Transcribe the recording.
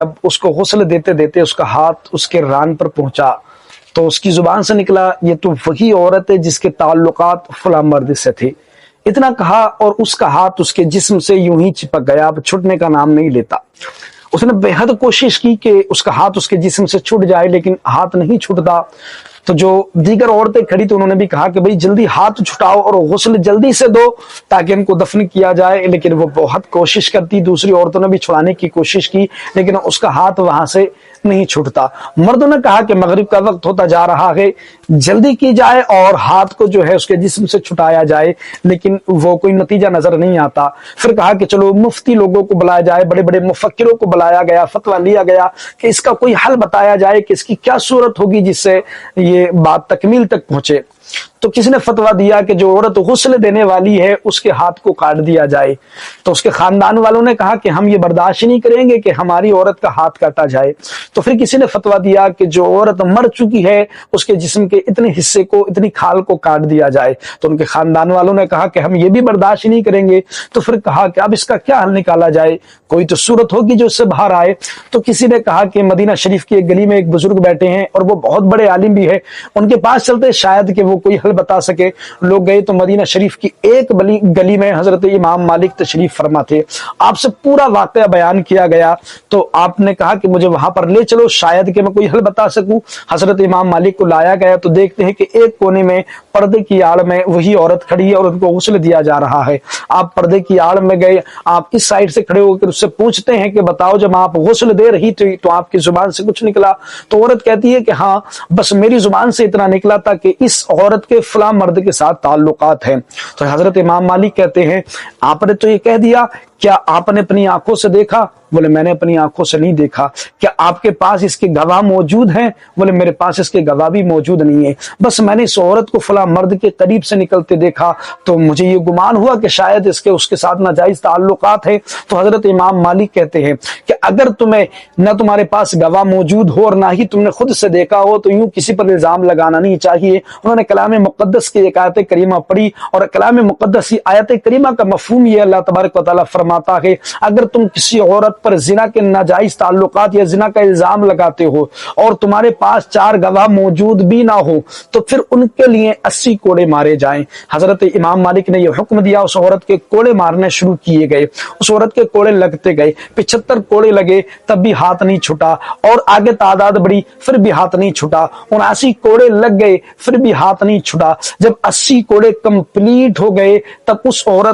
جب اس کو غسل دیتے دیتے اس کا ہاتھ اس کے ران پر پہنچا تو اس کی زبان سے نکلا یہ تو وہی عورت ہے جس کے تعلقات فلاں مرد سے تھے۔ اتنا کہا اور اس کا ہاتھ اس کے جسم سے یوں ہی چپک گیا، اب چھٹنے کا نام نہیں لیتا۔ اس نے بے حد کوشش کی کہ اس کا ہاتھ اس کے جسم سے چھٹ جائے لیکن ہاتھ نہیں چھٹتا۔ تو جو دیگر عورتیں کھڑی تو انہوں نے بھی کہا کہ بھئی جلدی ہاتھ چھٹاؤ اور غسل جلدی سے دو تاکہ ان کو دفن کیا جائے، لیکن وہ بہت کوشش کرتی، دوسری عورتوں نے بھی چھڑانے کی کوشش کی لیکن اس کا ہاتھ وہاں سے نہیں چھٹتا۔ مردوں نے کہا کہ مغرب کا وقت ہوتا جا رہا ہے، جلدی کی جائے اور ہاتھ کو جو ہے اس کے جسم سے چھٹایا جائے، لیکن وہ کوئی نتیجہ نظر نہیں آتا۔ پھر کہا کہ چلو مفتی لوگوں کو بلایا جائے، بڑے بڑے مفکروں کو بلایا گیا، فتویٰ لیا گیا کہ اس کا کوئی حل بتایا جائے کہ اس کی کیا صورت ہوگی جس سے یہ بات تکمیل تک پہنچے۔ تو کسی نے فتویٰ دیا کہ جو عورت غسل دینے والی ہے اس کے ہاتھ کو کاٹ دیا جائے۔ تو اس کے خاندان والوں نے کہا کہ ہم یہ برداشت نہیں کریں گے کہ ہماری عورت کا ہاتھ کاٹا جائے۔ تو پھر کسی نے فتویٰ دیا کہ جو عورت مر چکی ہے اس کے جسم کے اتنے حصے کو، اتنی کھال کو کاٹ دیا جائے۔ تو ان کے خاندان والوں نے کہا کہ ہم یہ بھی برداشت نہیں کریں گے۔ تو پھر کہا کہ اب اس کا کیا حل نکالا جائے، کوئی تو صورت ہوگی جو اس سے باہر آئے۔ تو کسی نے کہا کہ مدینہ شریف کی ایک گلی میں ایک بزرگ بیٹھے ہیں اور وہ بہت بڑے عالم بھی ہے، ان کے پاس چلتے شاید کہ وہ کوئی حل بتا سکے۔ لوگ گئے تو مدینہ شریف کی ایک گلی میں حضرت امام مالک تشریف فرما تھے۔ آپ سے پورا واقعہ بیان کیا گیا تو آپ نے کہا کہ مجھے وہاں پر لے چلو شاید کہ میں کوئی حل بتا سکوں۔ حضرت امام مالک کو لایا گیا تو دیکھتے ہیں کہ ایک کونے میں پردے کی آڑ میں وہی عورت کھڑی ہے اور ان کو غسل دیا جا رہا ہے۔ آپ پردے کی آڑ میں گئے، آپ اس سائڈ سے کھڑے ہو کر اس سے پوچھتے ہیں کہ بتاؤ جب آپ غسل دے رہی تھی تو آپ کی زبان سے کچھ نکلا؟ تو عورت کہتی ہے کہ ہاں بس میری زبان سے اتنا نکلا تھا کہ اس عورت کے فلاں مرد کے ساتھ تعلقات ہیں۔ تو حضرت امام مالک کہتے ہیں آپ نے تو یہ کہہ دیا، کیا آپ نے اپنی آنکھوں سے دیکھا؟ بولے میں نے اپنی آنکھوں سے نہیں دیکھا۔ کیا آپ کے پاس اس کے گواہ موجود ہیں؟ بولے میرے پاس اس کے گواہ بھی موجود نہیں ہے، بس میں نے اس عورت کو فلاں مرد کے قریب سے نکلتے دیکھا تو مجھے یہ گمان ہوا کہ شاید اس کے ساتھ ناجائز تعلقات ہیں۔ تو حضرت امام مالک کہتے ہیں کہ اگر تمہیں نہ تمہارے پاس گواہ موجود ہو اور نہ ہی تم نے خود سے دیکھا ہو تو یوں کسی پر الزام لگانا نہیں چاہیے۔ انہوں نے کلام مقدس کی ایک آیت کریمہ پڑھی اور کلام مقدس آیت کریمہ کا مفہوم یہ اللہ تبارک و تعالیٰ فرماتا ہے اگر تم کسی عورت پر زنا کے ناجائز تعلقات یا زنا کا الزام لگاتے ہو اور تمہارے پاس 4 گواہ موجود بھی نہ ہو تو پھر ان کے لیے 80 کوڑے مارے جائیں۔ حضرت امام مالک نے یہ حکم دیا، اس عورت کے کوڑے مارنے شروع کیے گئے، اس عورت کے کوڑے لگتے گئے، 75 کوڑے لگے تب بھی ہاتھ نہیں چھٹا، اور آگے تعداد بڑھی پھر بھی ہاتھ نہیں چھٹا، 79 کوڑے لگ گئے پھر بھی ہاتھ نہیں چھٹا۔ جب 80 کوڑے کمپلیٹ ہو گئے تب اس عورت